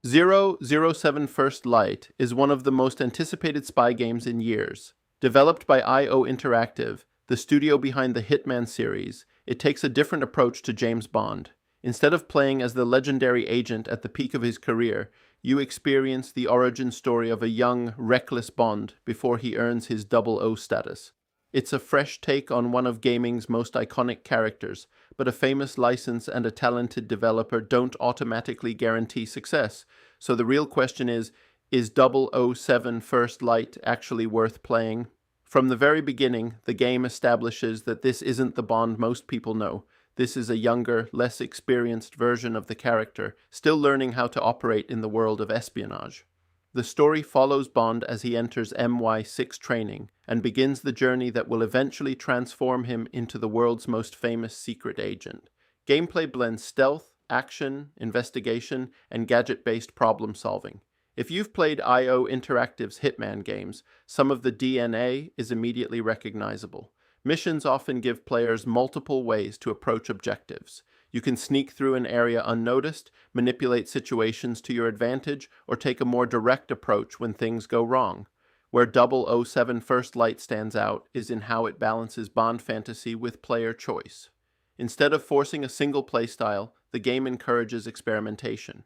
007 First Light is one of the most anticipated spy games in years. Developed by IO Interactive, the studio behind the Hitman series, it takes a different approach to James Bond. Instead of playing as the legendary agent at the peak of his career, you experience the origin story of a young, reckless Bond before he earns his 00 status. It's a fresh take on one of gaming's most iconic characters, but a famous license and a talented developer don't automatically guarantee success. So the real question is 007 First Light actually worth playing? From the very beginning, the game establishes that this isn't the Bond most people know. This is a younger, less experienced version of the character, still learning how to operate in the world of espionage. The story follows Bond as he enters MI6 training and begins the journey that will eventually transform him into the world's most famous secret agent. Gameplay blends stealth, action, investigation, and gadget-based problem-solving. If you've played IO Interactive's Hitman games, some of the DNA is immediately recognizable. Missions often give players multiple ways to approach objectives. You can sneak through an area unnoticed, manipulate situations to your advantage, or take a more direct approach when things go wrong. Where 007 First Light stands out is in how it balances Bond fantasy with player choice. Instead of forcing a single playstyle, the game encourages experimentation.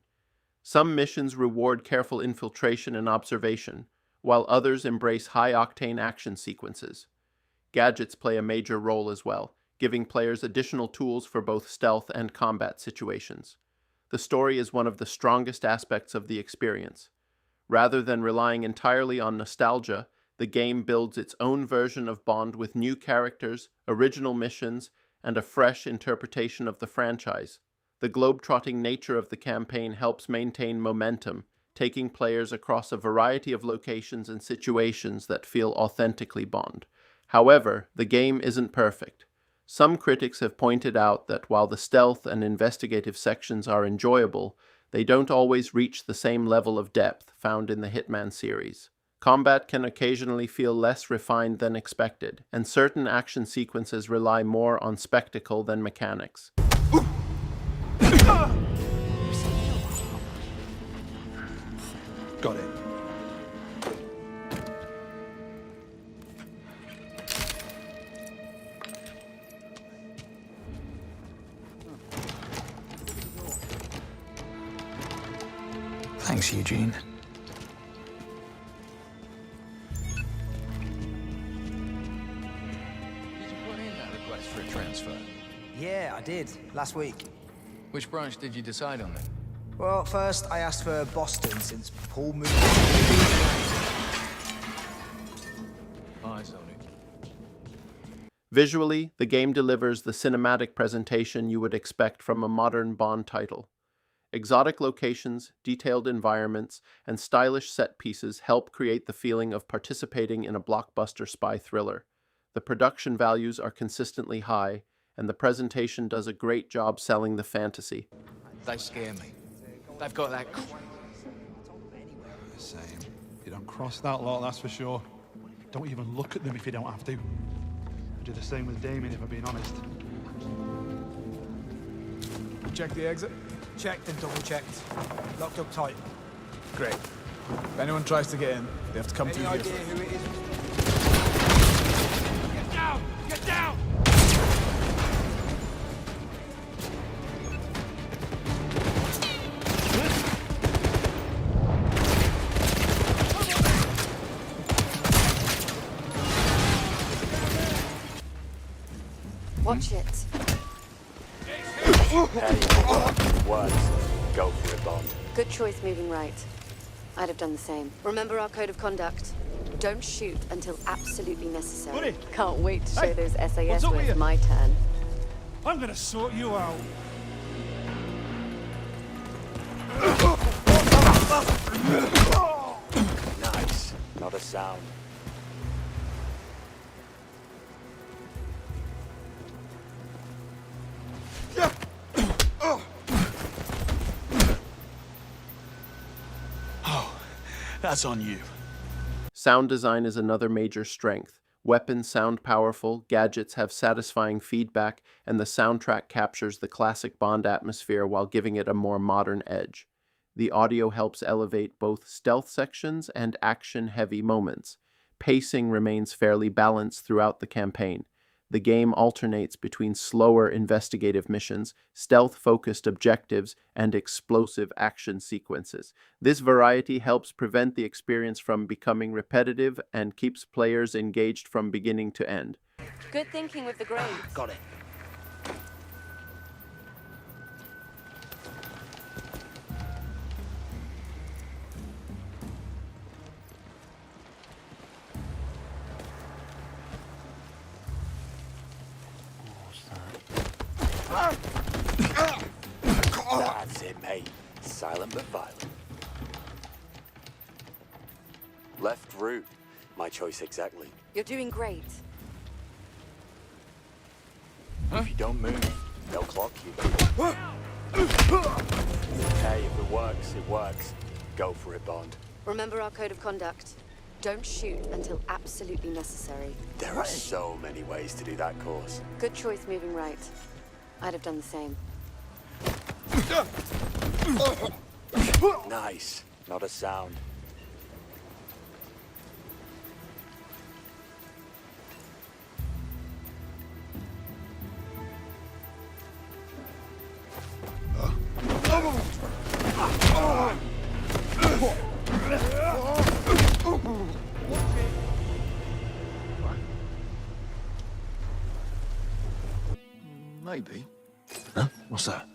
Some missions reward careful infiltration and observation, while others embrace high-octane action sequences. Gadgets play a major role as well, giving players additional tools for both stealth and combat situations. The story is one of the strongest aspects of the experience. Rather than relying entirely on nostalgia, the game builds its own version of Bond with new characters, original missions, and a fresh interpretation of the franchise. The globe-trotting nature of the campaign helps maintain momentum, taking players across a variety of locations and situations that feel authentically Bond. However, the game isn't perfect. Some critics have pointed out that while the stealth and investigative sections are enjoyable, they don't always reach the same level of depth found in the Hitman series. Combat can occasionally feel less refined than expected, and certain action sequences rely more on spectacle than mechanics. Got it. Thanks, Eugene. Did you put in that request for a transfer? Yeah, I did. Last week. Which branch did you decide on then? Well, first I asked for Boston since Paul moved. Eyes on it. Visually, the game delivers the cinematic presentation you would expect from a modern Bond title. Exotic locations, detailed environments, and stylish set pieces help create the feeling of participating in a blockbuster spy thriller. The production values are consistently high, and the presentation does a great job selling the fantasy. They scare me. They've got that... Same. You don't cross that lot, that's for sure. Don't even look at them if you don't have to. I'd do the same with Damien, if I'm being honest. Check the exit. Checked and double-checked. Locked up tight. Great. If anyone tries to get in, they have to come through Any here. idea who it is? Get down! Get down! Watch it. Go for it, Bond. Good choice moving right. I'd have done the same. Remember our code of conduct? Don't shoot until absolutely necessary. Buddy! Can't wait to show Hey, those what's SAS up with when you? it's my turn. I'm gonna sort you out. Nice. Not a sound. That's on you. Sound design is another major strength. Weapons sound powerful, gadgets have satisfying feedback, and the soundtrack captures the classic Bond atmosphere while giving it a more modern edge. The audio helps elevate both stealth sections and action-heavy moments. Pacing remains fairly balanced throughout the campaign. The game alternates between slower investigative missions, stealth-focused objectives, and explosive action sequences. This variety helps prevent the experience from becoming repetitive and keeps players engaged from beginning to end. Good thinking with the grades. Got it. That's it, mate. Silent but violent. Left root. My choice exactly. You're doing great. If you don't move, they'll clock you. Hey, if it works, it works. Go for it, Bond. Remember our code of conduct. Don't shoot until absolutely necessary. There are so many ways to do that course. Good choice moving right. I'd have done the same. Nice. Not a sound. Maybe. Huh? What's that?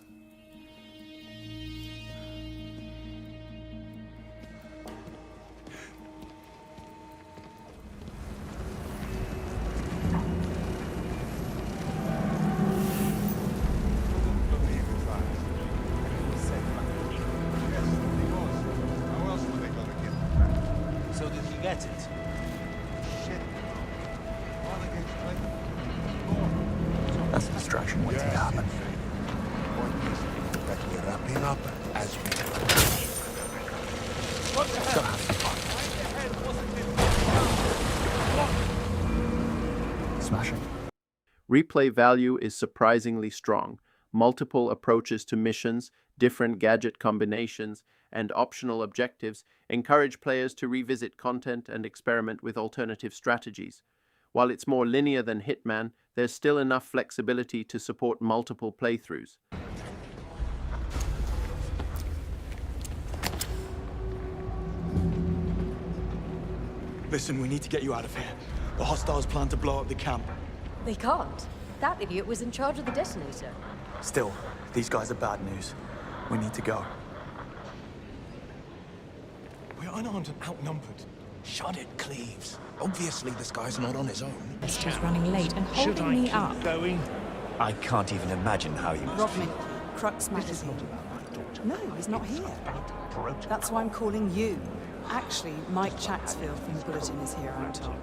So did he get it? Shit. Why they get That's a distraction waiting to happen. that we're wrapping up as we go. Gotta have some fun. Smashing. Replay value is surprisingly strong. Multiple approaches to missions, different gadget combinations, and optional objectives encourage players to revisit content and experiment with alternative strategies. While it's more linear than Hitman, there's still enough flexibility to support multiple playthroughs. Listen, we need to get you out of here. The hostiles plan to blow up the camp. They can't. That idiot was in charge of the detonator. Still, these guys are bad news. We need to go. We're unarmed and outnumbered. Shut it, Cleves. Obviously, this guy's not on his own. It's just running late and holding me up. Going? I can't even imagine how you must Rob feel. Minkley, Crux Magazine. No, he's not here. That's why I'm calling you. Actually, Mike Chaxfield from the Bulletin is here, I'm told.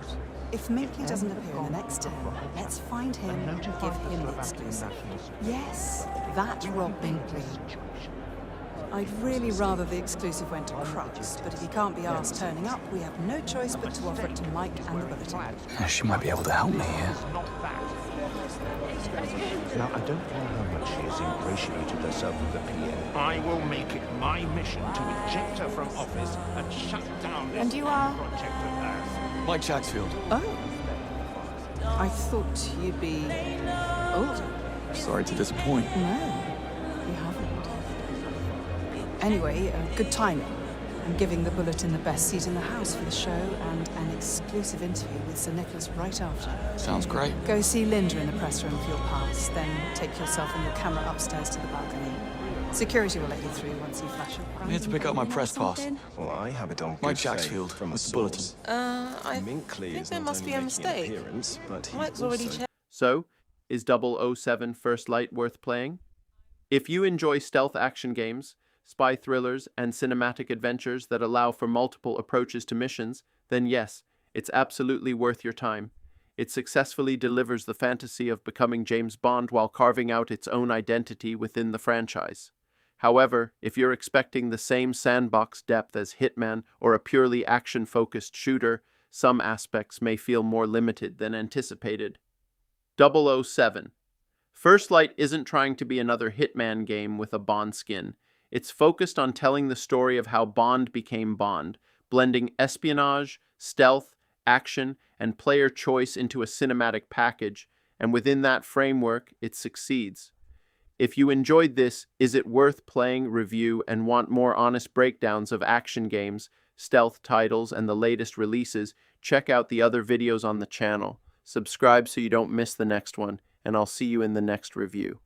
If Minkley doesn't appear in the next den, let's find him and give him the exclusive. Yes, that Rob Minkley. I'd really rather the exclusive went to Crux, but if he can't be asked turning up, we have no choice but to offer it to Mike and the Bulletin. She might be able to help me here. Now, I don't know how much she has ingratiated herself with the PN. I will make it my mission to eject her from office and shut down this And you are? project of Earth. Mike Chaxfield. Oh. I thought you'd be older. Sorry to disappoint. No, you haven't. Anyway, good timing. I'm giving the Bulletin the best seat in the house for the show and an exclusive interview with Sir Nicholas right after. Sounds great. Go see Linda in the press room for your pass, then take yourself and your camera upstairs to the balcony. Security will let you through once you flash your I'm here to pick up my press pass. Well, I have it on Mike Chaxfield with the Bulletin. I think there must be a mistake. Mike's already checked. So, is 007 First Light worth playing? If you enjoy stealth action games, spy thrillers, and cinematic adventures that allow for multiple approaches to missions, then yes, it's absolutely worth your time. It successfully delivers the fantasy of becoming James Bond while carving out its own identity within the franchise. However, if you're expecting the same sandbox depth as Hitman or a purely action-focused shooter, some aspects may feel more limited than anticipated. 007. First Light isn't trying to be another Hitman game with a Bond skin. It's focused on telling the story of how Bond became Bond, blending espionage, stealth, action, and player choice into a cinematic package, and within that framework, it succeeds. If you enjoyed this Is It Worth Playing review and want more honest breakdowns of action games, stealth titles, and the latest releases, check out the other videos on the channel. Subscribe so you don't miss the next one, and I'll see you in the next review.